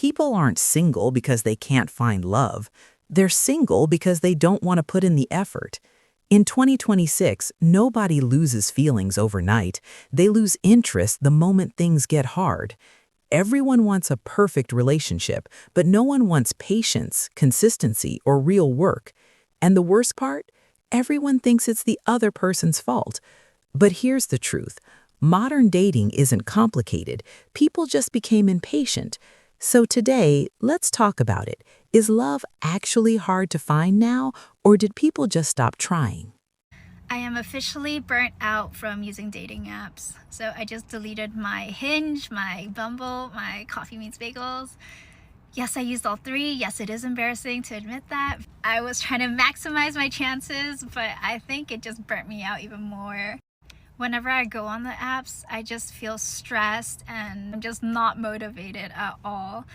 People aren't single because they can't find love. They're single because they don't want to put in the effort. In 2026, nobody loses feelings overnight. They lose interest the moment things get hard. Everyone wants a perfect relationship, but no one wants patience, consistency, or real work. And the worst part? Everyone thinks it's the other person's fault. But here's the truth. Modern dating isn't complicated. People just became impatient. So today, let's talk about it. Is love actually hard to find now, or did people just stop trying? I am officially burnt out from using dating apps. So I just deleted my Hinge, my Bumble, my Coffee Meets Bagels. Yes, I used all three. Yes, it is embarrassing to admit that. I was trying to maximize my chances, but I think it just burnt me out even more. Whenever I go on the apps, I just feel stressed and I'm just not motivated at all.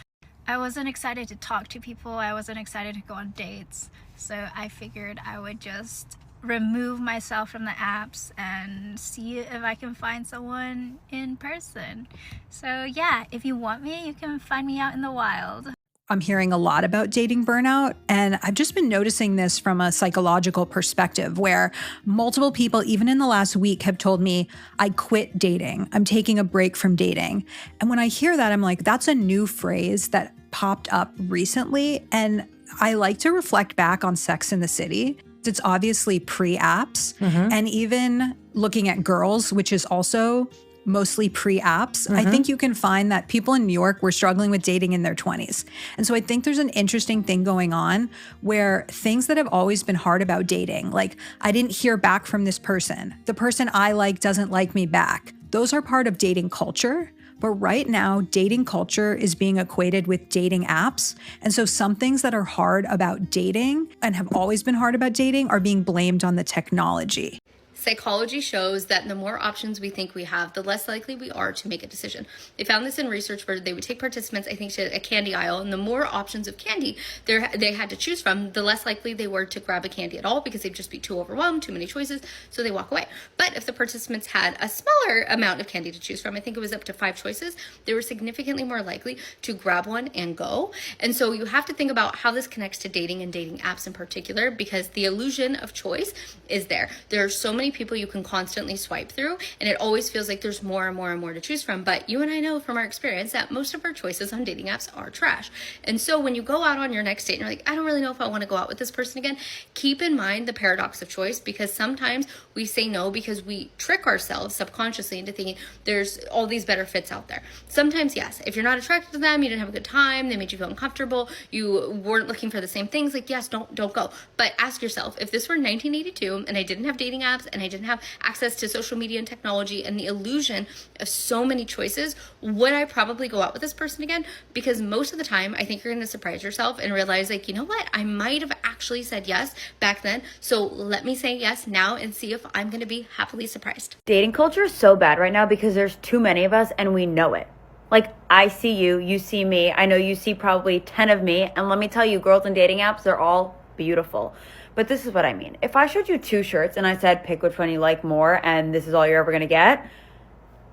I wasn't excited to talk to people. I wasn't excited to go on dates. So I figured I would just remove myself from the apps and see if I can find someone in person. So yeah, if you want me, you can find me out in the wild. I'm hearing a lot about dating burnout, and I've just been noticing this from a psychological perspective where multiple people, even in the last week, have told me, I quit dating. I'm taking a break from dating. And when I hear that, I'm like, that's a new phrase that popped up recently. And I like to reflect back on Sex in the City. It's obviously pre-apps, and even looking at Girls, which is also mostly pre-apps, I think you can find that people in New York were struggling with dating in their 20s. And so I think there's an interesting thing going on where things that have always been hard about dating, like I didn't hear back from this person, the person I like doesn't like me back, those are part of dating culture. But right now, dating culture is being equated with dating apps. And so some things that are hard about dating and have always been hard about dating are being blamed on the technology. Psychology shows that the more options we think we have, the less likely we are to make a decision. They found this in research where they would take participants, I think, to a candy aisle, and the more options of candy they had to choose from, the less likely they were to grab a candy at all because they'd just be too overwhelmed, too many choices, so they walk away. But if the participants had a smaller amount of candy to choose from, I think it was up to 5 choices, they were significantly more likely to grab one and go. And so you have to think about how this connects to dating and dating apps in particular, because the illusion of choice is there. There are so many people you can constantly swipe through, and it always feels like there's more and more and more to choose from. But you and I know from our experience that most of our choices on dating apps are trash. And so when you go out on your next date and you're like, I don't really know if I want to go out with this person again, keep in mind the paradox of choice, because sometimes we say no because we trick ourselves subconsciously into thinking there's all these better fits out there. Sometimes, yes, if you're not attracted to them, you didn't have a good time, they made you feel uncomfortable, you weren't looking for the same things, like, yes, don't go. But ask yourself, if this were 1982 and I didn't have dating apps and I didn't have access to social media and technology and the illusion of so many choices, would I probably go out with this person again? Because most of the time, I think you're going to surprise yourself and realize, like, you know what? I might have actually said yes back then. So let me say yes now and see if I'm going to be happily surprised. Dating culture is so bad right now because there's too many of us and we know it. Like, I see you, you see me, I know you see probably 10 of me, and let me tell you, girls in dating apps, they're all beautiful. But this is what I mean. If I showed you 2 shirts and I said, pick which one you like more and this is all you're ever going to get,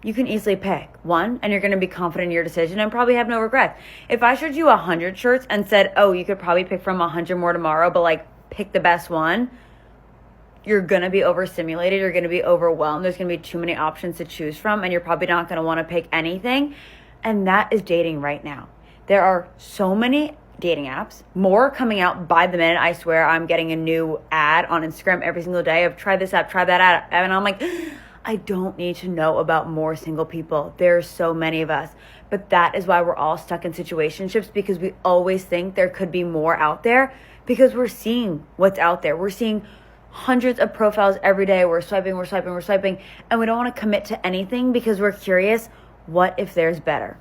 you can easily pick one and you're going to be confident in your decision and probably have no regrets. If I showed you 100 shirts and said, oh, you could probably pick from 100 more tomorrow, but like pick the best one, you're going to be overstimulated. You're going to be overwhelmed. There's going to be too many options to choose from and you're probably not going to want to pick anything. And that is dating right now. There are so many dating apps, more coming out by the minute. I swear I'm getting a new ad on Instagram every single day of try this app, try that app. And I'm like, I don't need to know about more single people. There's so many of us. But that is why we're all stuck in situationships, because we always think there could be more out there because we're seeing what's out there. We're seeing hundreds of profiles every day. We're swiping. And we don't want to commit to anything because we're curious, what if there's better?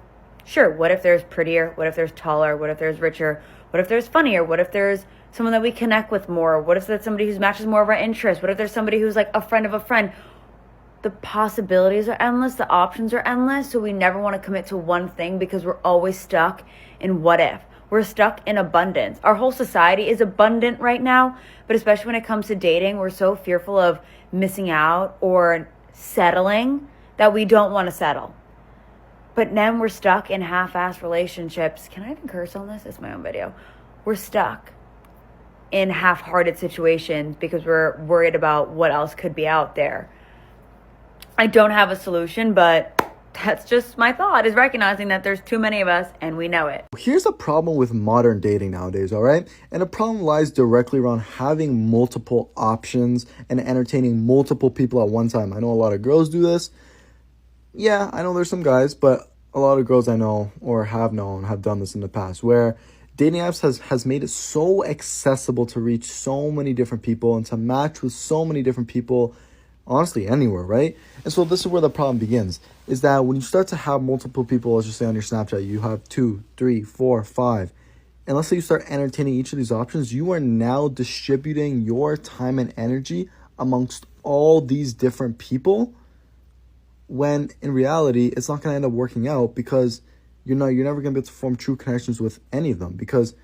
Sure, what if there's prettier? What if there's taller? What if there's richer? What if there's funnier? What if there's someone that we connect with more? What if there's somebody who matches more of our interests? What if there's somebody who's like a friend of a friend? The possibilities are endless. The options are endless. So we never want to commit to one thing because we're always stuck in what if. We're stuck in abundance. Our whole society is abundant right now, but especially when it comes to dating, we're so fearful of missing out or settling that we don't want to settle. But then we're stuck in half-assed relationships. Can I even curse on this? It's my own video. We're stuck in half-hearted situations because we're worried about what else could be out there. I don't have a solution, but that's just my thought, is recognizing that there's too many of us and we know it. Here's a problem with modern dating nowadays, all right? And the problem lies directly around having multiple options and entertaining multiple people at one time. I know a lot of girls do this. Yeah, I know there's some guys, but a lot of girls I know or have known have done this in the past, where dating apps has made it so accessible to reach so many different people and to match with so many different people, honestly, anywhere, right? And so this is where the problem begins, is that when you start to have multiple people, let's just say on your Snapchat, you have 2, 3, 4, 5, and let's say you start entertaining each of these options, you are now distributing your time and energy amongst all these different people, when in reality, it's not going to end up working out, because you're never going to be able to form true connections with any of them. Because,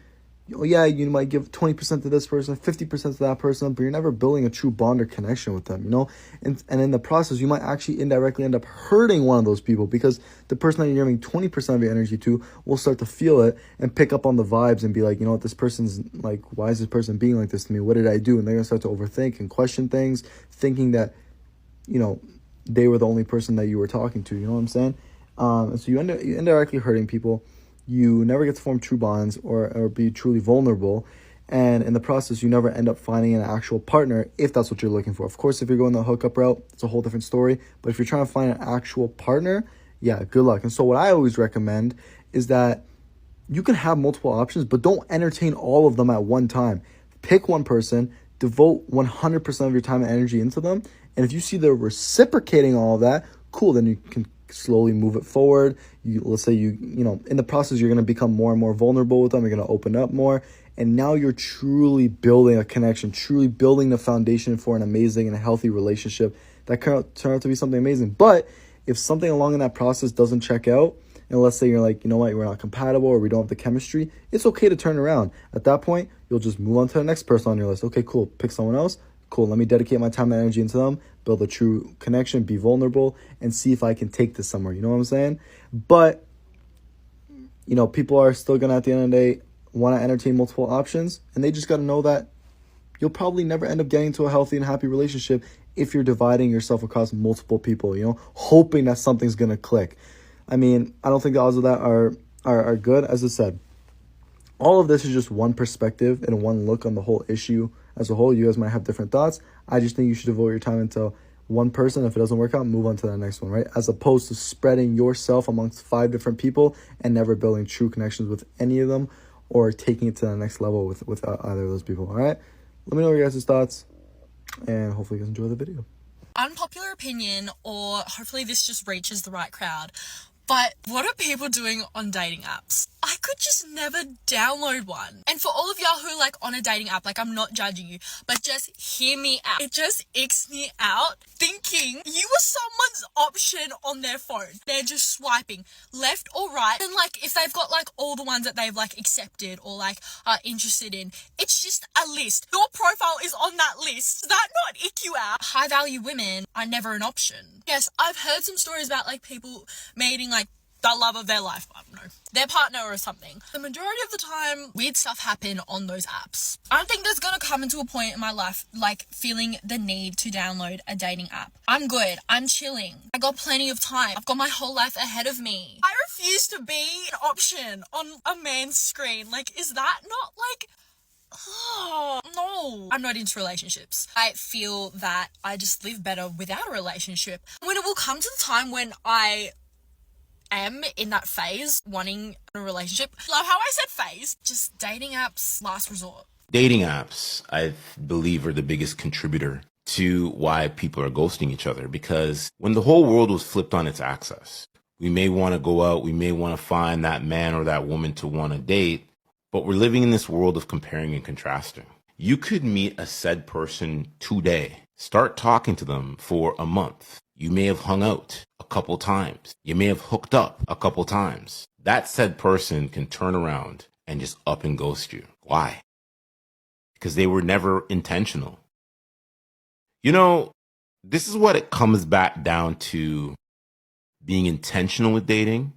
yeah, you might give 20% to this person, 50% to that person, but you're never building a true bond or connection with them, And in the process, you might actually indirectly end up hurting one of those people, because the person that you're giving 20% of your energy to will start to feel it and pick up on the vibes and be like, you know what, this person's like, why is this person being like this to me? What did I do? And they're going to start to overthink and question things, thinking that, they were the only person that you were talking to, you know what I'm saying? And so you're indirectly hurting people. You never get to form true bonds or be truly vulnerable. And in the process, you never end up finding an actual partner if that's what you're looking for. Of course, if you're going the hookup route, it's a whole different story. But if you're trying to find an actual partner, yeah, good luck. And so what I always recommend is that you can have multiple options, but don't entertain all of them at one time. Pick one person, devote 100% of your time and energy into them. And if you see they're reciprocating all of that, cool, then you can slowly move it forward. Let's say in the process, you're going to become more and more vulnerable with them. You're going to open up more. And now you're truly building a connection, truly building the foundation for an amazing and healthy relationship that can turn out to be something amazing. But if something along in that process doesn't check out, and let's say you're like, you know what, we're not compatible or we don't have the chemistry, it's okay to turn around. At that point, you'll just move on to the next person on your list. Okay, cool, pick someone else. Cool, let me dedicate my time and energy into them, build a true connection, be vulnerable, and see if I can take this somewhere. You know what I'm saying? But, people are still going to, at the end of the day, want to entertain multiple options. And they just got to know that you'll probably never end up getting to a healthy and happy relationship if you're dividing yourself across multiple people, hoping that something's going to click. I mean, I don't think the odds of that are good. As I said, all of this is just one perspective and one look on the whole issue as a whole. You guys might have different thoughts. I just think you should devote your time into one person. If it doesn't work out, move on to the next one, right? As opposed to spreading yourself amongst 5 different people and never building true connections with any of them, or taking it to the next level with either of those people, all right? Let me know your guys' thoughts, and hopefully you guys enjoy the video. Unpopular opinion, or hopefully this just reaches the right crowd, but what are people doing on dating apps? I could just never download one. And for all of y'all who on a dating app, I'm not judging you, but just hear me out. It just icks me out thinking you were someone's option on their phone. They're just swiping left or right. And if they've got all the ones that they've accepted or are interested in, it's just a list. Your profile is on that list. Does that not ick you out? High value women are never an option. Yes, I've heard some stories about people meeting the love of their life, I don't know, their partner or something. The majority of the time, weird stuff happen on those apps. I don't think there's gonna come into a point in my life feeling the need to download a dating app. I'm good. I'm chilling. I got plenty of time. I've got my whole life ahead of me. I refuse to be an option on a man's screen. Is that not oh, no. I'm not into relationships. I feel that I just live better without a relationship. When it will come to the time when I am in that phase, wanting a relationship. Love how I said phase. Just dating apps, last resort. Dating apps, I believe, are the biggest contributor to why people are ghosting each other, because when the whole world was flipped on its axis, we may want to go out, we may want to find that man or that woman to want to date, but we're living in this world of comparing and contrasting. You could meet a said person today, start talking to them for a month. You may have hung out a couple times. You may have hooked up a couple times. That said person can turn around and just up and ghost you. Why? Because they were never intentional. This is what it comes back down to, being intentional with dating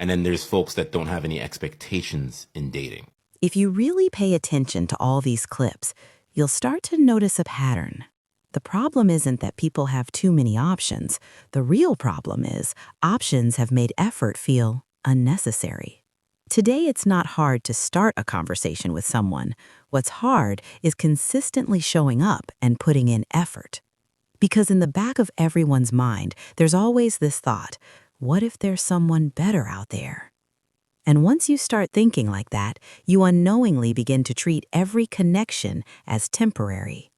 And then there's folks that don't have any expectations in dating. If you really pay attention to all these clips, you'll start to notice a pattern. The problem isn't that people have too many options. The real problem is options have made effort feel unnecessary. Today, it's not hard to start a conversation with someone. What's hard is consistently showing up and putting in effort. Because in the back of everyone's mind, there's always this thought, what if there's someone better out there? And once you start thinking like that, you unknowingly begin to treat every connection as temporary.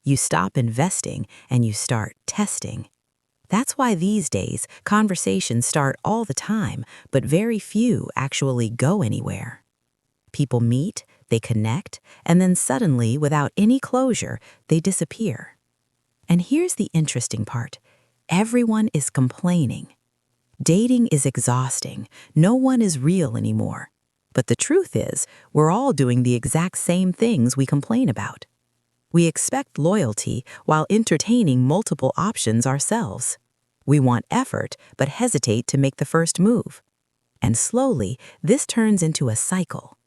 You stop investing and you start testing. That's why these days, conversations start all the time, but very few actually go anywhere. People meet, they connect, and then suddenly, without any closure, they disappear. And here's the interesting part. Everyone is complaining. Dating is exhausting. No one is real anymore. But the truth is, we're all doing the exact same things we complain about. We expect loyalty while entertaining multiple options ourselves. We want effort, but hesitate to make the first move. And slowly, this turns into a cycle,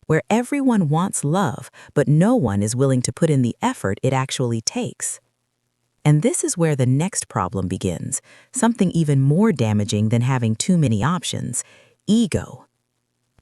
where everyone wants love, but no one is willing to put in the effort it actually takes. And this is where the next problem begins, something even more damaging than having too many options: ego.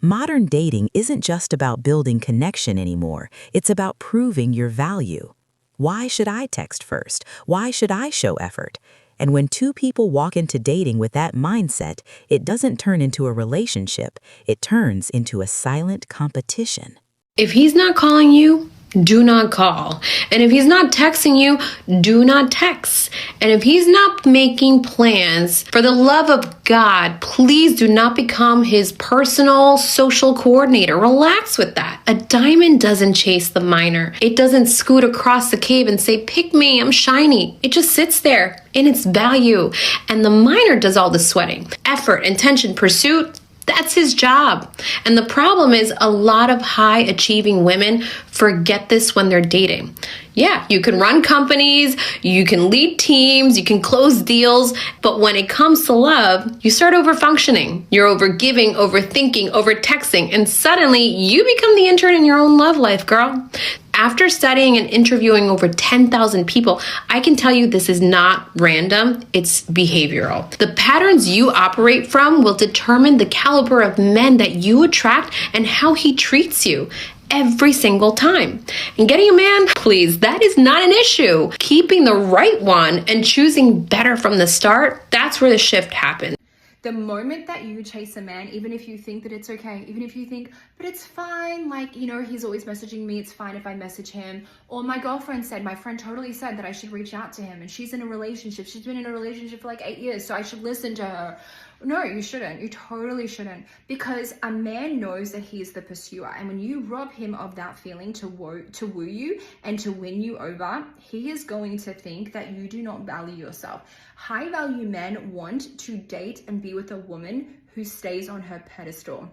Modern dating isn't just about building connection anymore. It's about proving your value. Why should I text first? Why should I show effort? And when two people walk into dating with that mindset, it doesn't turn into a relationship. It turns into a silent competition. If he's not calling you, do not call. And if he's not texting you, do not text. And if he's not making plans, for the love of God, please do not become his personal social coordinator. Relax with that. A diamond doesn't chase the miner. It doesn't scoot across the cave and say, pick me, I'm shiny. It just sits there in its value. And the miner does all the sweating. Effort, intention, pursuit, that's his job. And the problem is a lot of high achieving women forget this when they're dating. Yeah, you can run companies, you can lead teams, you can close deals, but when it comes to love, you start over functioning. You're over giving, overthinking, over texting, and suddenly you become the intern in your own love life, girl. After studying and interviewing over 10,000 people, I can tell you this is not random, it's behavioral. The patterns you operate from will determine the caliber of men that you attract and how he treats you every single time. And getting a man, please, that is not an issue. Keeping the right one and choosing better from the start, that's where the shift happens. The moment that you chase a man, even if you think that it's okay, even if you think, but it's fine, like, you know, he's always messaging me, it's fine if I message him. Or my girlfriend said, my friend totally said that I should reach out to him, and she's in a relationship. She's been in a relationship for like 8 years, so I should listen to her. No, you shouldn't. You totally shouldn't. Because a man knows that he's the pursuer. And when you rob him of that feeling to woo you and to win you over, he is going to think that you do not value yourself. High value men want to date and be with a woman who stays on her pedestal.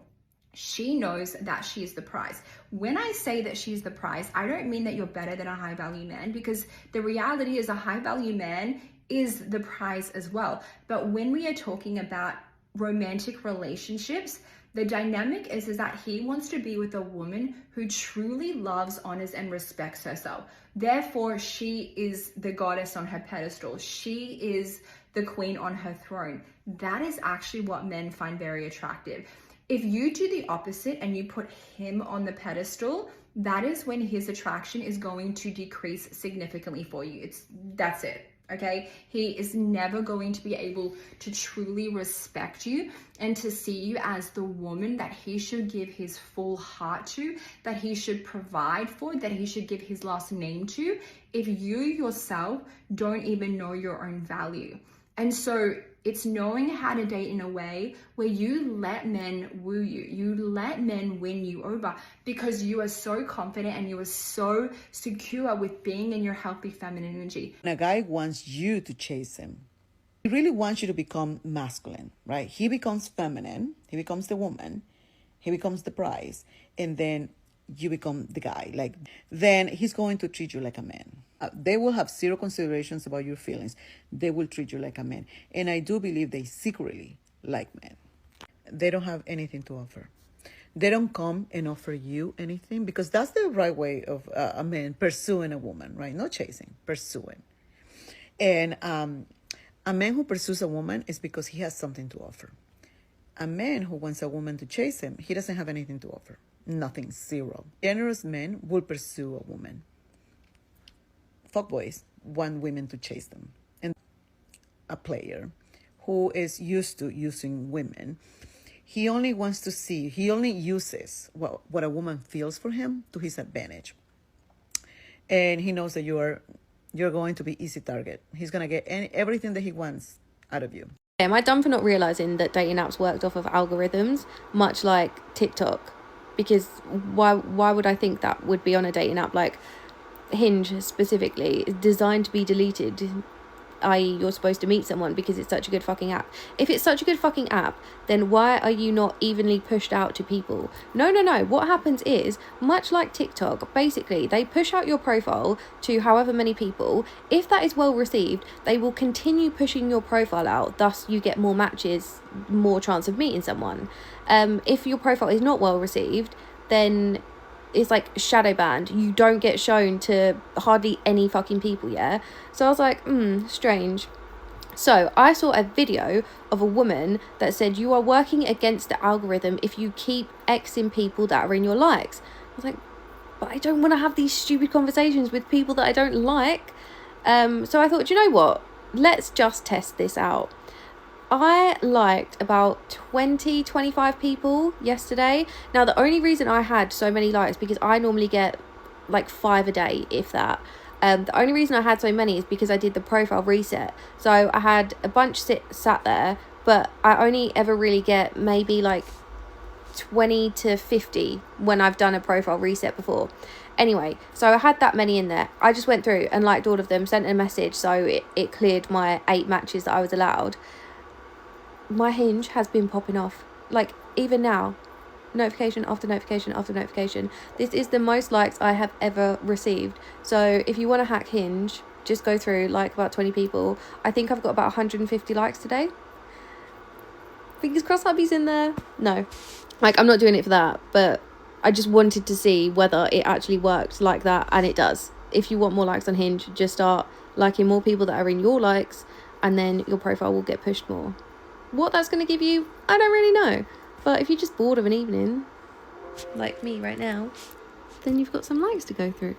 She knows that she is the prize. When I say that she's the prize, I don't mean that you're better than a high value man, because the reality is a high value man is the prize as well. But when we are talking about romantic relationships, the dynamic is that he wants to be with a woman who truly loves, honors, and respects herself. Therefore, she is the goddess on her pedestal. She is the queen on her throne. That is actually what men find very attractive. If you do the opposite and you put him on the pedestal, that is when his attraction is going to decrease significantly for you. That's it. Okay, he is never going to be able to truly respect you and to see you as the woman that he should give his full heart to, that he should provide for, that he should give his last name to, if you yourself don't even know your own value. And so it's knowing how to date in a way where you let men woo you. You let men win you over because you are so confident and you are so secure with being in your healthy feminine energy. A guy wants you to chase him. He really wants you to become masculine, right? He becomes feminine. He becomes the woman. He becomes the prize. And then you become the guy. Then he's going to treat you like a man. They will have zero considerations about your feelings. They will treat you like a man. And I do believe they secretly like men. they don't have anything to offer. They don't come and offer you anything, because that's the right way of a man pursuing a woman, right? Not chasing, pursuing. And a man who pursues a woman is because he has something to offer. A man who wants a woman to chase him, he doesn't have anything to offer. Nothing, zero. Generous men will pursue a woman. Fuckboys want women to chase them. And a player who is used to using women, he only uses what a woman feels for him to his advantage. And he knows that you're going to be easy target. He's going to get everything that he wants out of you. Am I dumb for not realizing that dating apps worked off of algorithms, much like TikTok? Because why would I think that would be on a dating app? Like Hinge specifically is designed to be deleted, i.e. you're supposed to meet someone because it's such a good fucking app. If it's such a good fucking app, then why are you not evenly pushed out to people? No. What happens is, much like TikTok, basically they push out your profile to however many people. If that is well received, they will continue pushing your profile out. Thus you get more matches, more chance of meeting someone. If your profile is not well received, then it's like shadow banned. You don't get shown to hardly any fucking people, yeah? So I was like, strange. So I saw a video of a woman that said, you are working against the algorithm if you keep Xing people that are in your likes. I was like, but I don't want to have these stupid conversations with people that I don't like. So I thought, do you know what? Let's just test this out. I liked about 25 people yesterday. Now, the only reason I had so many likes, because I normally get like 5 a day, if that. The only reason I had so many is because I did the profile reset. So I had a bunch sat there, but I only ever really get maybe like 20 to 50 when I've done a profile reset before. Anyway, so I had that many in there. I just went through and liked all of them, sent a message, so it cleared my 8 matches that I was allowed. My Hinge has been popping off, like even now, notification after notification after notification. This is the most likes I have ever received. So if you want to hack Hinge, just go through like about 20 people. I think I've got about 150 likes today. Fingers crossed hubby's in there. No, like I'm not doing it for that, but I just wanted to see whether it actually worked like that, and it does. If you want more likes on Hinge, just start liking more people that are in your likes, and then your profile will get pushed more. What that's going to give you, I don't really know. But if you're just bored of an evening, like me right now, then you've got some likes to go through.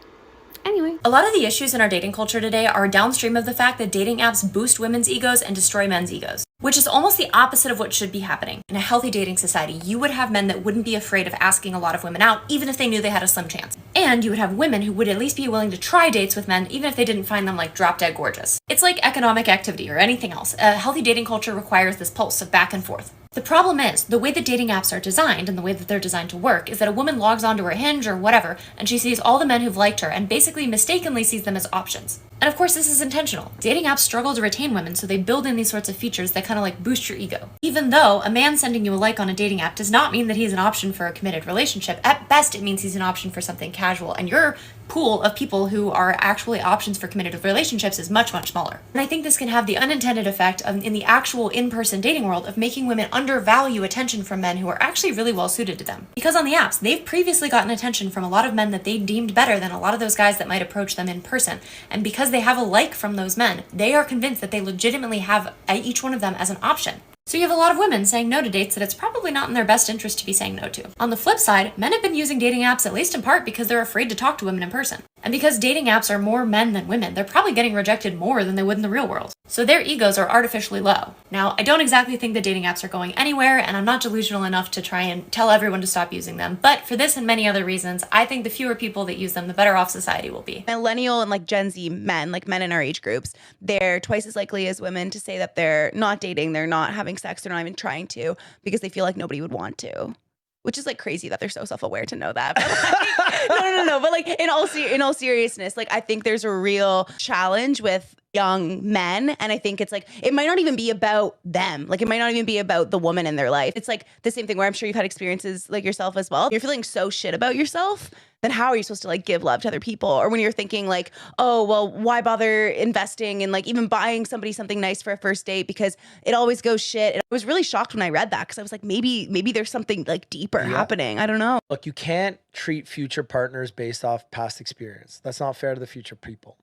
Anyway. A lot of the issues in our dating culture today are downstream of the fact that dating apps boost women's egos and destroy men's egos, which is almost the opposite of what should be happening. In a healthy dating society, you would have men that wouldn't be afraid of asking a lot of women out, even if they knew they had a slim chance. And you would have women who would at least be willing to try dates with men, even if they didn't find them like drop dead gorgeous. It's like economic activity or anything else. A healthy dating culture requires this pulse of back and forth. The problem is, the way that dating apps are designed and the way that they're designed to work is that a woman logs onto her Hinge or whatever, and she sees all the men who've liked her and basically mistakenly sees them as options. And of course, this is intentional. Dating apps struggle to retain women, so they build in these sorts of features that kind of like boost your ego. Even though a man sending you a like on a dating app does not mean that he's an option for a committed relationship. At best, it means he's an option for something casual, and your pool of people who are actually options for committed relationships is much, much smaller. And I think this can have the unintended effect of, in the actual in-person dating world, of making women undervalue attention from men who are actually really well suited to them. Because on the apps, they've previously gotten attention from a lot of men that they deemed better than a lot of those guys that might approach them in person. And because they have a like from those men, they are convinced that they legitimately have each one of them as an option. So you have a lot of women saying no to dates that it's probably not in their best interest to be saying no to. On the flip side, men have been using dating apps at least in part because they're afraid to talk to women in person. And because dating apps are more men than women, they're probably getting rejected more than they would in the real world. So their egos are artificially low. Now, I don't exactly think that dating apps are going anywhere, and I'm not delusional enough to try and tell everyone to stop using them. But for this and many other reasons, I think the fewer people that use them, the better off society will be. Millennial and like Gen Z men, like men in our age groups, they're twice as likely as women to say that they're not dating, they're not having sex, they're not even trying to, because they feel like nobody would want to. Which is like crazy that they're so self-aware to know that. But like, no. But like in all seriousness, like I think there's a real challenge with young men. And I think it's like, it might not even be about them. Like, it might not even be about the woman in their life. It's like the same thing where I'm sure you've had experiences like yourself as well. You're feeling so shit about yourself, then how are you supposed to like give love to other people? Or when you're thinking like, oh, well, why bother investing in like even buying somebody something nice for a first date because it always goes shit. And I was really shocked when I read that because I was like, maybe there's something like deeper happening. I don't know. Look, you can't treat future partners based off past experience. That's not fair to the future people.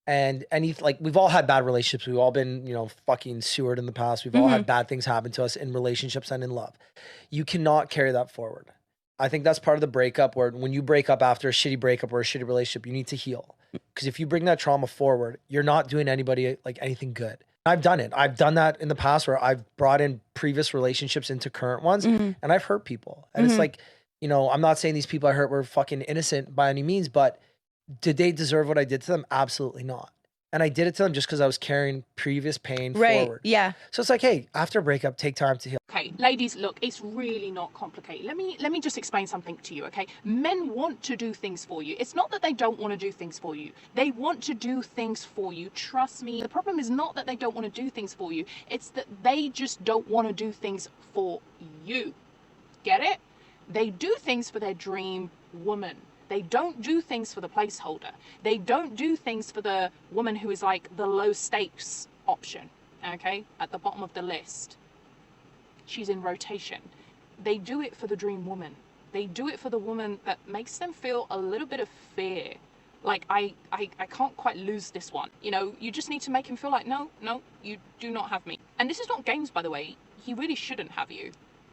And like, we've all had bad relationships. We've all been, fucking sewered in the past. We've all had bad things happen to us in relationships and in love. You cannot carry that forward. I think that's part of the breakup, where when you break up after a shitty breakup or a shitty relationship, you need to heal. Because if you bring that trauma forward, you're not doing anybody like anything good. I've done it. I've done that in the past where I've brought in previous relationships into current ones and I've hurt people. And it's like, I'm not saying these people I hurt were fucking innocent by any means, but did they deserve what I did to them? Absolutely not. And I did it to them just because I was carrying previous pain forward. Yeah. So it's like, hey, after a breakup, take time to heal. Okay, ladies, look, it's really not complicated. Let me just explain something to you, okay? Men want to do things for you. It's not that they don't want to do things for you. They want to do things for you. Trust me. The problem is not that they don't want to do things for you. It's that they just don't want to do things for you. Get it? They do things for their dream woman. They don't do things for the placeholder. They don't do things for the woman who is like the low stakes option, okay? At the bottom of the list. She's in rotation. They do it for the dream woman. They do it for the woman that makes them feel a little bit of fear. Like, I can't quite lose this one. You just need to make him feel like, no, you do not have me. And this is not games, by the way. He really shouldn't have you.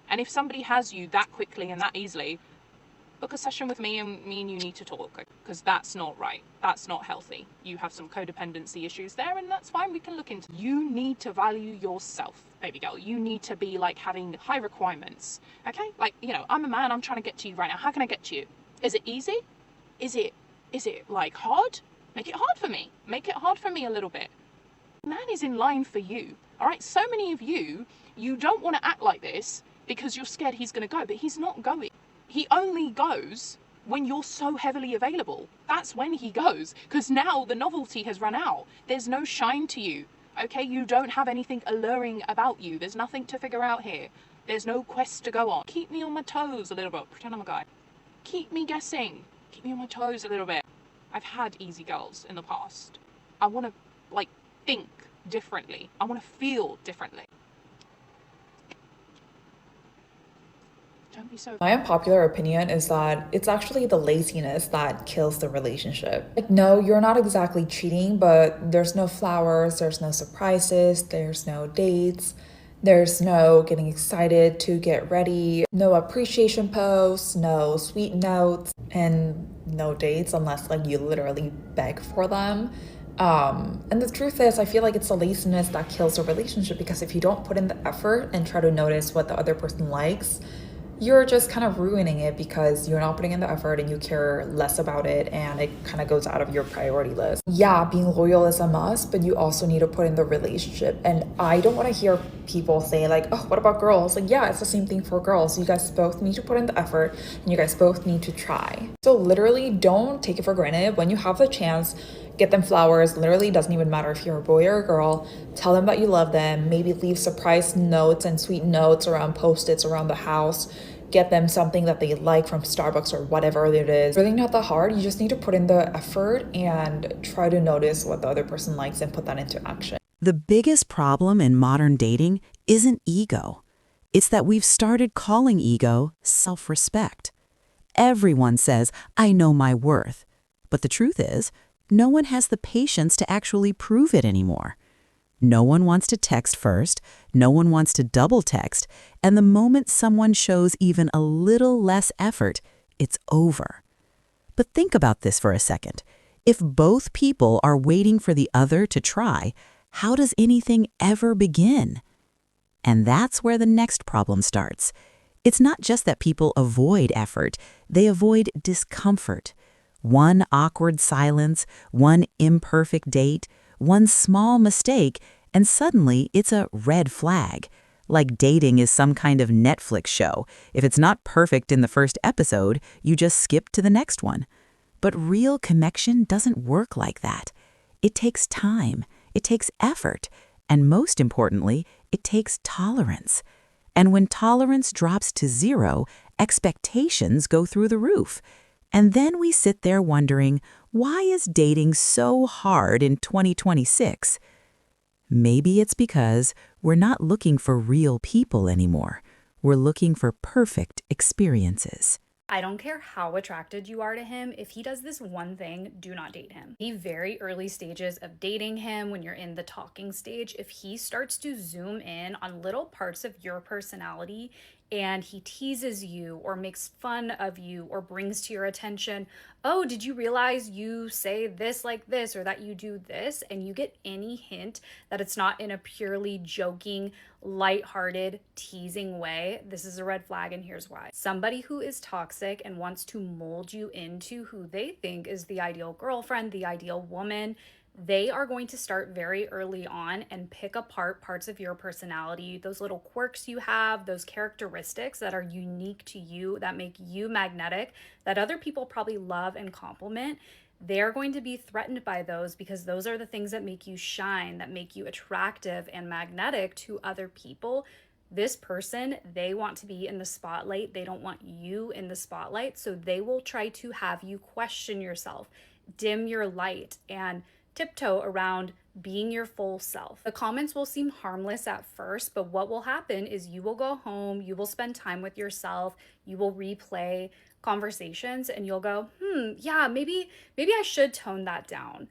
And if somebody has you that quickly and that easily, book a session with me and you need to talk, because that's not right. That's not healthy. You have some codependency issues there, and that's fine. We can look into. You need to value yourself, baby girl. You need to be like having high requirements, okay? Like, I'm a man, I'm trying to get to you right now. How can I get to you? Is it easy? Is it like hard? Make it hard for me. Make it hard for me a little bit. The man is in line for you, all right? So many of you don't want to act like this because you're scared he's going to go, but he's not going. He only goes when you're so heavily available. That's when he goes, because now the novelty has run out. There's no shine to you, okay? You don't have anything alluring about you. There's nothing to figure out here. There's no quest to go on. Keep me on my toes a little bit. Pretend I'm a guy. Keep me guessing. Keep me on my toes a little bit. I've had easy girls in the past. I want to, think differently. I want to feel differently. My unpopular opinion is that it's actually the laziness that kills the relationship. Like, no, you're not exactly cheating, but there's no flowers, there's no surprises, there's no dates, there's no getting excited to get ready, no appreciation posts, no sweet notes, and no dates unless you literally beg for them. And the truth is, I feel like it's the laziness that kills the relationship, because if you don't put in the effort and try to notice what the other person likes, you're just kind of ruining it because you're not putting in the effort and you care less about it, and it kind of goes out of your priority list. Yeah, being loyal is a must, but you also need to put in the relationship. And I don't want to hear people say oh, what about girls? Yeah, it's the same thing for girls. You guys both need to put in the effort and you guys both need to try. So literally don't take it for granted. When you have the chance, get them flowers. Literally doesn't even matter if you're a boy or a girl. Tell them that you love them. Maybe leave surprise notes and sweet notes around post-its around the house. Get them something that they like from Starbucks or whatever it is. Really not that hard. You just need to put in the effort and try to notice what the other person likes and put that into action. The biggest problem in modern dating isn't ego. It's that we've started calling ego self-respect. Everyone says, I know my worth. But the truth is, no one has the patience to actually prove it anymore. No one wants to text first, no one wants to double text, and the moment someone shows even a little less effort, it's over. But think about this for a second. If both people are waiting for the other to try, how does anything ever begin? And that's where the next problem starts. It's not just that people avoid effort, they avoid discomfort. One awkward silence, one imperfect date, one small mistake, and suddenly it's a red flag. Like dating is some kind of Netflix show. If it's not perfect in the first episode, you just skip to the next one. But real connection doesn't work like that. It takes time. It takes effort. And most importantly, it takes tolerance. And when tolerance drops to zero, expectations go through the roof. And then we sit there wondering, why is dating so hard in 2026? Maybe it's because we're not looking for real people anymore. We're looking for perfect experiences. I don't care how attracted you are to him. If he does this one thing, do not date him. The very early stages of dating him, when you're in the talking stage, if he starts to zoom in on little parts of your personality and he teases you or makes fun of you or brings to your attention, oh, did you realize you say this like this or that you do this? And you get any hint that it's not in a purely joking, lighthearted, teasing way, this is a red flag, and here's why. Somebody who is toxic and wants to mold you into who they think is the ideal girlfriend, the ideal woman, they are going to start very early on and pick apart parts of your personality, those little quirks you have, those characteristics that are unique to you, that make you magnetic, that other people probably love and compliment. They're going to be threatened by those because those are the things that make you shine, that make you attractive and magnetic to other people. This person, they want to be in the spotlight. They don't want you in the spotlight. So they will try to have you question yourself, dim your light, and tiptoe around being your full self. The comments will seem harmless at first, but what will happen is you will go home, you will spend time with yourself, you will replay conversations, and you'll go, yeah, maybe I should tone that down.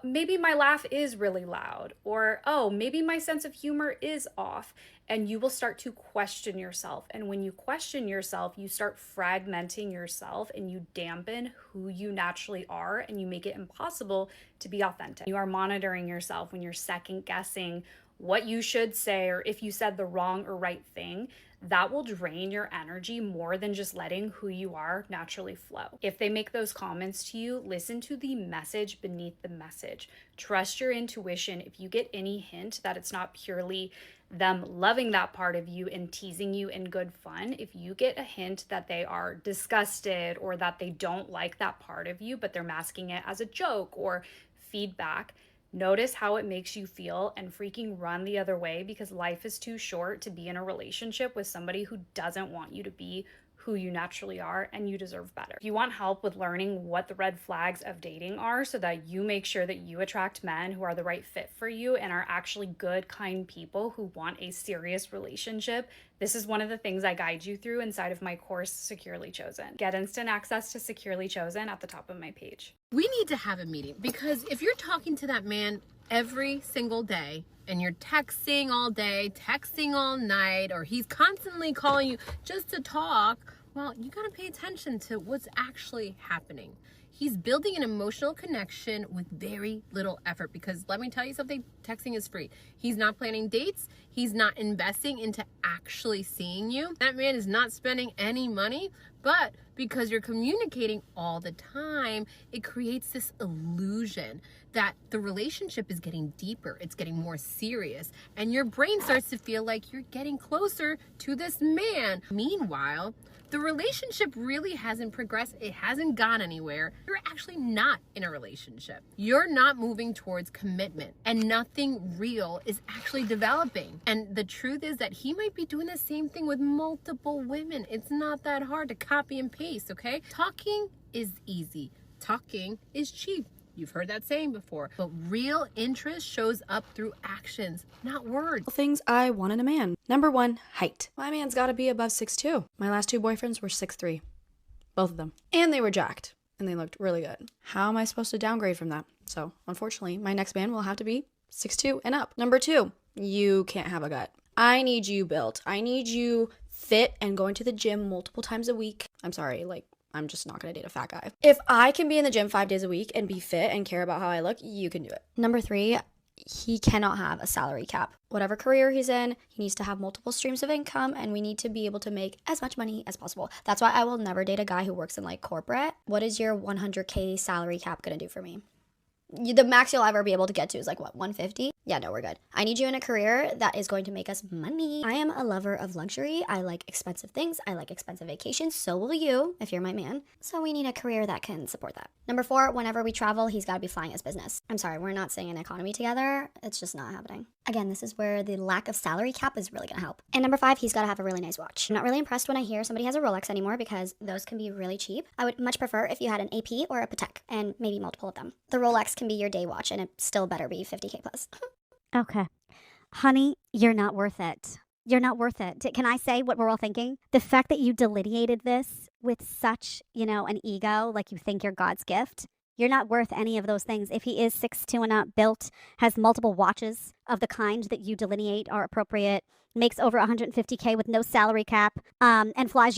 Maybe my laugh is really loud, or oh, maybe my sense of humor is off. And you will start to question yourself. And when you question yourself, you start fragmenting yourself and you dampen who you naturally are, and you make it impossible to be authentic. You are monitoring yourself when you're second guessing what you should say, or if you said the wrong or right thing. That will drain your energy more than just letting who you are naturally flow. If they make those comments to you, listen to the message beneath the message. Trust your intuition. If you get any hint that it's not purely them loving that part of you and teasing you in good fun, if you get a hint that they are disgusted or that they don't like that part of you, but they're masking it as a joke or feedback, notice how it makes you feel and freaking run the other way, because life is too short to be in a relationship with somebody who doesn't want you to be who you naturally are, and you deserve better. If you want help with learning what the red flags of dating are so that you make sure that you attract men who are the right fit for you and are actually good, kind people who want a serious relationship, this is one of the things I guide you through inside of my course, Securely Chosen. Get instant access to Securely Chosen at the top of my page. We need to have a meeting, because if you're talking to that man every single day and you're texting all day, texting all night, or he's constantly calling you just to talk, well, you gotta pay attention to what's actually happening. He's building an emotional connection with very little effort, because let me tell you something, texting is free. He's not planning dates. He's not investing into actually seeing you. That man is not spending any money, but because you're communicating all the time, it creates this illusion that the relationship is getting deeper, it's getting more serious, and your brain starts to feel like you're getting closer to this man. Meanwhile, the relationship really hasn't progressed. It hasn't gone anywhere. You're actually not in a relationship. You're not moving towards commitment, and nothing real is actually developing. And the truth is that he might be doing the same thing with multiple women. It's not that hard to copy and paste, okay? Talking is easy. Talking is cheap. You've heard that saying before, but real interest shows up through actions, not words. Things I want in a man. Number 1, height. My man's gotta be above 6'2". My last 2 boyfriends were 6'3". Both of them. And they were jacked. And they looked really good. How am I supposed to downgrade from that? So, unfortunately, my next man will have to be 6'2" and up. Number 2, you can't have a gut. I need you built. I need you fit and going to the gym multiple times a week. I'm sorry, I'm just not gonna date a fat guy. If I can be in the gym 5 days a week and be fit and care about how I look, you can do it. Number 3, he cannot have a salary cap. Whatever career he's in, he needs to have multiple streams of income, and we need to be able to make as much money as possible. That's why I will never date a guy who works in corporate. What is your 100K salary cap gonna do for me? The max you'll ever be able to get to is 150? Yeah, no, we're good. I need you in a career that is going to make us money. I am a lover of luxury. I like expensive things. I like expensive vacations. So will you, if you're my man. So we need a career that can support that. Number 4, whenever we travel, he's got to be flying his business. I'm sorry, we're not staying in economy together. It's just not happening. Again, this is where the lack of salary cap is really gonna help. And number 5, he's got to have a really nice watch. I'm not really impressed when I hear somebody has a Rolex anymore because those can be really cheap. I would much prefer if you had an AP or a Patek and maybe multiple of them. The Rolex can be your day watch and it still better be 50K plus. Okay. Honey, you're not worth it. You're not worth it. Can I say what we're all thinking? The fact that you delineated this with such, an ego, like you think you're God's gift, you're not worth any of those things. If he is 6'2" and up, built, has multiple watches of the kind that you delineate are appropriate, makes over 150K with no salary cap, and flies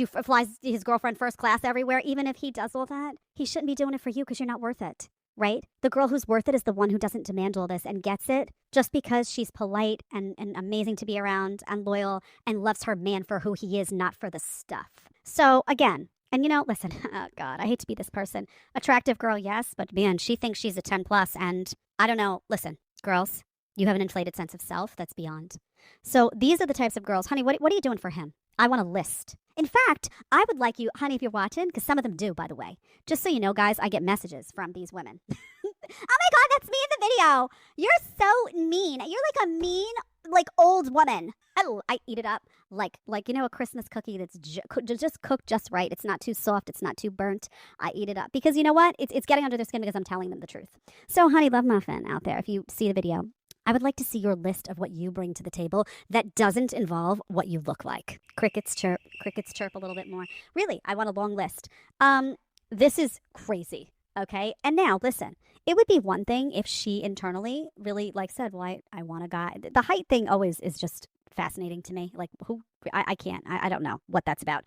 his girlfriend first class everywhere, even if he does all that, he shouldn't be doing it for you because you're not worth it. Right? The girl who's worth it is the one who doesn't demand all this and gets it just because she's polite and amazing to be around and loyal and loves her man for who he is, not for the stuff. So again, and listen, oh God, I hate to be this person. Attractive girl, yes, but man, she thinks she's a 10 plus and I don't know. Listen, girls, you have an inflated sense of self that's beyond. So these are the types of girls. Honey, what are you doing for him? I want a list. In fact, I would like you, honey, if you're watching, because some of them do, by the way. Just so you know, guys, I get messages from these women. Oh my God, that's me in the video. You're so mean. You're like a mean, old woman. I eat it up like a Christmas cookie that's just cooked just right. It's not too soft. It's not too burnt. I eat it up because you know what? It's getting under their skin because I'm telling them the truth. So, honey, love muffin out there, if you see the video, I would like to see your list of what you bring to the table that doesn't involve what you look like. Crickets chirp a little bit more. Really, I want a long list. This is crazy, okay? And now, listen, it would be one thing if she internally really said, well, I want a guy. The height thing always is just fascinating to me. I can't. I don't know what that's about.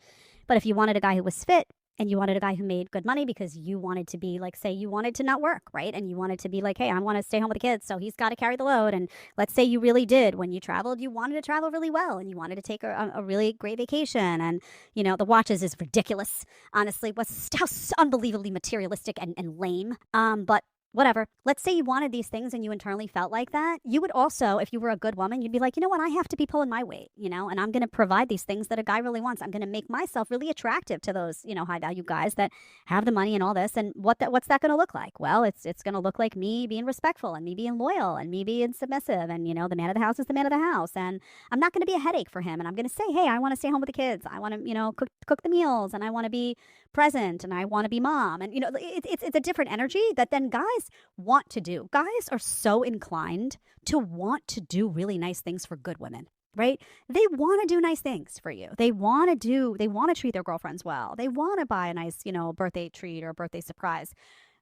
But if you wanted a guy who was fit, and you wanted a guy who made good money because you wanted to be say you wanted to not work, right? And you wanted to be hey, I want to stay home with the kids, so he's got to carry the load. And let's say you really did, when you traveled, you wanted to travel really well and you wanted to take a really great vacation. And, the watches is ridiculous, honestly. How unbelievably materialistic and lame. But whatever. Let's say you wanted these things and you internally felt like that. You would also, if you were a good woman, you'd be like, you know what? I have to be pulling my weight, and I'm going to provide these things that a guy really wants. I'm going to make myself really attractive to those, high value guys that have the money and all this. And what's that going to look like? Well, it's going to look like me being respectful and me being loyal and me being submissive. And, the man of the house is the man of the house. And I'm not going to be a headache for him. And I'm going to say, hey, I want to stay home with the kids. I want to, cook the meals, and I want to be present, and I want to be mom. And, it's a different energy that then guys want to do. Guys are so inclined to want to do really nice things for good women, right? They want to do nice things for you. They want to treat their girlfriends well. They want to buy a nice, birthday treat or a birthday surprise,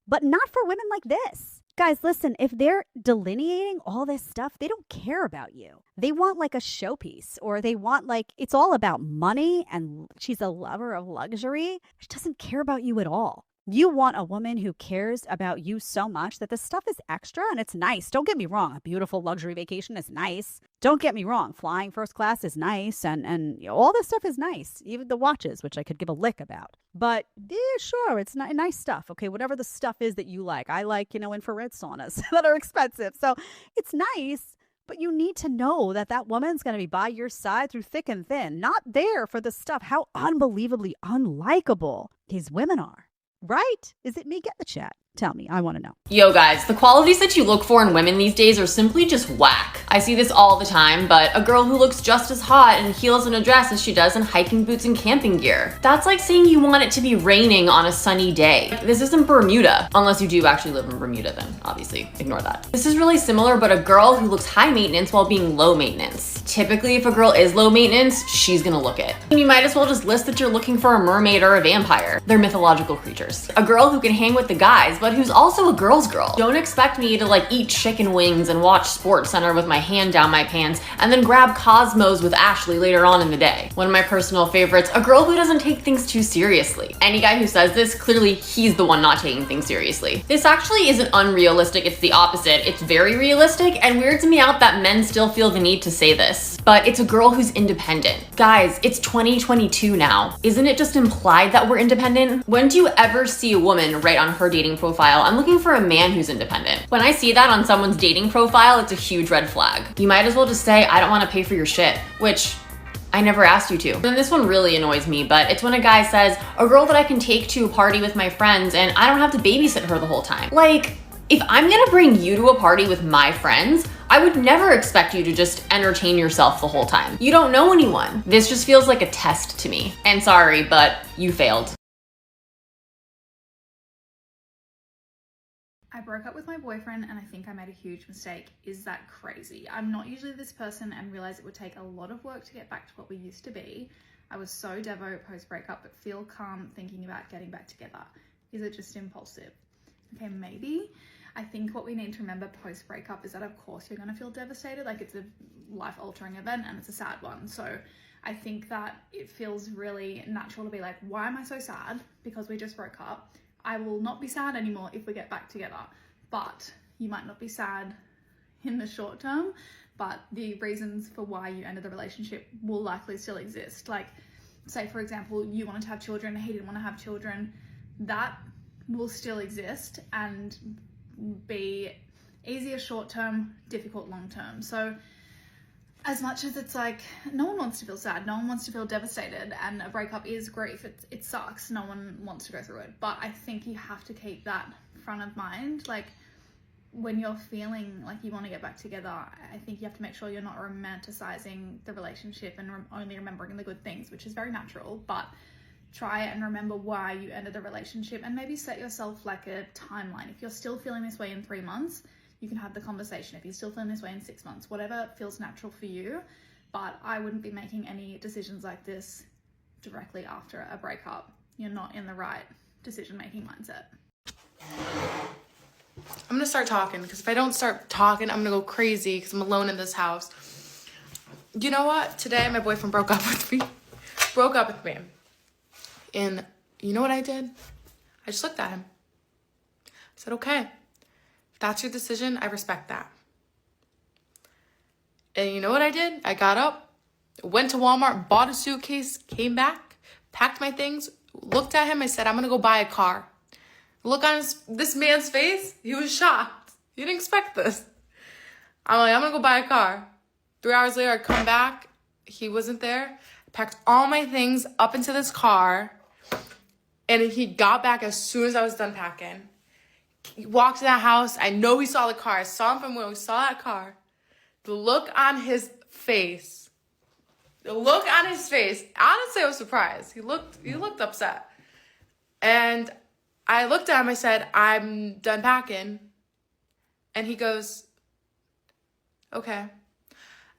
but not for women like this. Guys, listen, if they're delineating all this stuff, they don't care about you. They want a showpiece, or they want it's all about money, and she's a lover of luxury. She doesn't care about you at all. You want a woman who cares about you so much that the stuff is extra and it's nice. Don't get me wrong. A beautiful luxury vacation is nice. Don't get me wrong. Flying first class is nice. And all this stuff is nice. Even the watches, which I could give a lick about. But yeah, sure, it's nice stuff. Okay, whatever the stuff is that you like. I like, infrared saunas that are expensive. So it's nice. But you need to know that woman's going to be by your side through thick and thin. Not there for the stuff. How unbelievably unlikable these women are. Right? Is it me? Get in the chat. Tell me. I want to know. Yo guys, the qualities that you look for in women these days are simply just whack. I see this all the time, but a girl who looks just as hot in heels and a dress as she does in hiking boots and camping gear. That's like saying you want it to be raining on a sunny day. This isn't Bermuda. Unless you do actually live in Bermuda, then obviously ignore that. This is really similar, but a girl who looks high maintenance while being low maintenance. Typically, if a girl is low maintenance, she's gonna look it. And you might as well just list that you're looking for a mermaid or a vampire. They're mythological creatures. A girl who can hang with the guys, but who's also a girl's girl. Don't expect me to eat chicken wings and watch SportsCenter with my hand down my pants and then grab Cosmos with Ashley later on in the day. One of my personal favorites, a girl who doesn't take things too seriously. Any guy who says this, clearly he's the one not taking things seriously. This actually isn't unrealistic, it's the opposite. It's very realistic and weirds me out that men still feel the need to say this. this, but it's a girl who's independent. Guys, it's 2022 now. Isn't it just implied that we're independent? When do you ever see a woman write on her dating profile, I'm looking for a man who's independent? When I see that on someone's dating profile, it's a huge red flag. You might as well just say, I don't want to pay for your shit, which I never asked you to. And this one really annoys me, but it's when a guy says, a girl that I can take to a party with my friends and I don't have to babysit her the whole time. Like, if I'm gonna bring you to a party with my friends, I would never expect you to just entertain yourself the whole time. You don't know anyone. This just feels like a test to me. And sorry, but you failed. I broke up with my boyfriend and I think I made a huge mistake. Is that crazy? I'm not usually this person and realized it would take a lot of work to get back to what we used to be. I was so devo post-breakup, but feel calm thinking about getting back together. Is it just impulsive? Okay, maybe. I think what we need to remember post-breakup is that of course you're gonna feel devastated, like it's a life-altering event and it's a sad one. So I think that it feels really natural to be like, why am I so sad? Because we just broke up. I will not be sad anymore if we get back together. But you might not be sad in the short term, but the reasons for why you ended the relationship will likely still exist. Like, say for example, you wanted to have children, he didn't want to have children. That will still exist and be easier short term, difficult long term. So as much as it's like, no one wants to feel sad, no one wants to feel devastated, and a breakup is grief, it sucks, no one wants to go through it, but I think you have to keep that front of mind. Like, when you're feeling like you want to get back together, I think you have to make sure you're not romanticizing the relationship and only remembering the good things, which is very natural, but try and remember why you ended the relationship and maybe set yourself like a timeline. If you're still feeling this way in 3 months, you can have the conversation. If you're still feeling this way in 6 months, whatever feels natural for you, but I wouldn't be making any decisions like this directly after a breakup. You're not in the right decision-making mindset. I'm gonna start talking, because if I don't start talking, I'm gonna go crazy because I'm alone in this house. You know what? Today, my boyfriend broke up with me. And you know what I did? I just looked at him. I said, okay, if that's your decision, I respect that. And you know what I did? I got up, went to Walmart, bought a suitcase, came back, packed my things, looked at him. I said, I'm gonna go buy a car. Look on this man's face. He was shocked. He didn't expect this. I'm like, I'm gonna go buy a car. 3 hours later, I come back. He wasn't there. I packed all my things up into this car. And he got back as soon as I was done packing. He walked in that house. I know he saw the car. I saw him from when we saw that car. The look on his face. Honestly, I was surprised. He looked upset. And I looked at him. I said, I'm done packing. And he goes, okay.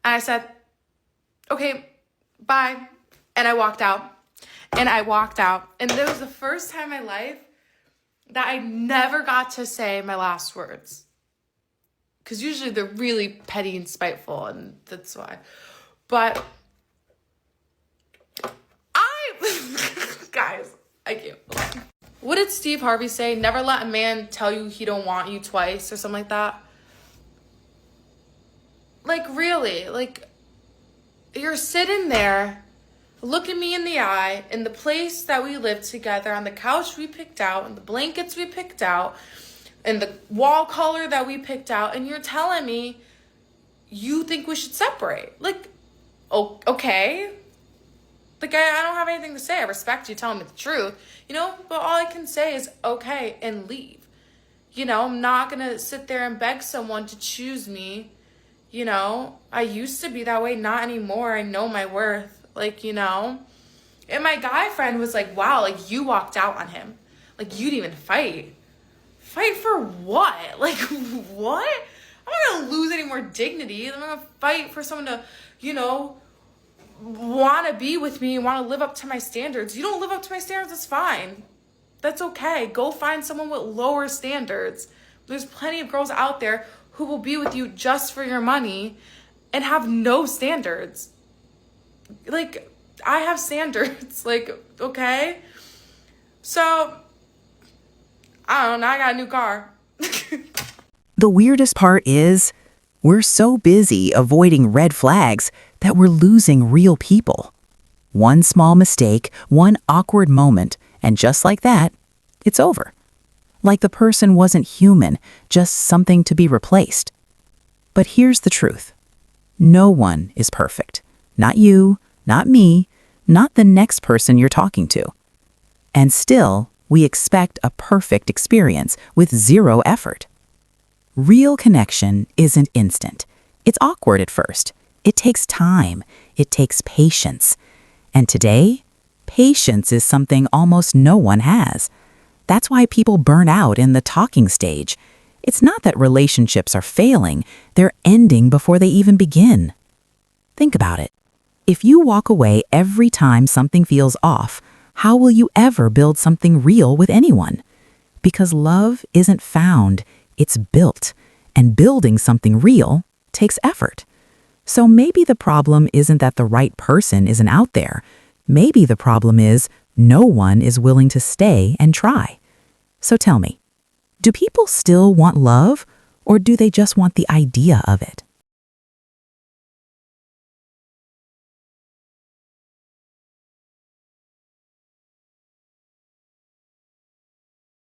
And I said, okay, bye. And I walked out. And it was the first time in my life that I never got to say my last words. Because usually they're really petty and spiteful, and that's why. But guys, I can't. What did Steve Harvey say? Never let a man tell you he don't want you twice, or something like that. Like, really, like, you're sitting there, looking me in the eye, in the place that we lived together, on the couch we picked out, and the blankets we picked out, and the wall color that we picked out, and you're telling me you think we should separate. Like, oh, okay. Like, I don't have anything to say. I respect you telling me the truth, you know? But all I can say is, okay, and leave. You know, I'm not going to sit there and beg someone to choose me. You know, I used to be that way, not anymore. I know my worth, like, you know. And my guy friend was like, wow, like, you walked out on him. Like, you didn't even fight. Fight for what? Like, what? I'm not going to lose any more dignity. I'm going to fight for someone to, you know, want to be with me, want to live up to my standards. You don't live up to my standards, that's fine. That's okay. Go find someone with lower standards. There's plenty of girls out there who will be with you just for your money and have no standards. Like, I have standards. Like, okay? So, I don't know, now I got a new car. The weirdest part is, we're so busy avoiding red flags that we're losing real people. One small mistake, one awkward moment, and just like that, it's over. Like the person wasn't human, just something to be replaced. But here's the truth. No one is perfect. Not you, not me, not the next person you're talking to. And still, we expect a perfect experience with zero effort. Real connection isn't instant. It's awkward at first. It takes time. It takes patience. And today, patience is something almost no one has. That's why people burn out in the talking stage. It's not that relationships are failing, they're ending before they even begin. Think about it. If you walk away every time something feels off, how will you ever build something real with anyone? Because love isn't found, it's built. And building something real takes effort. So maybe the problem isn't that the right person isn't out there. Maybe the problem is no one is willing to stay and try. So tell me, do people still want love, or do they just want the idea of it?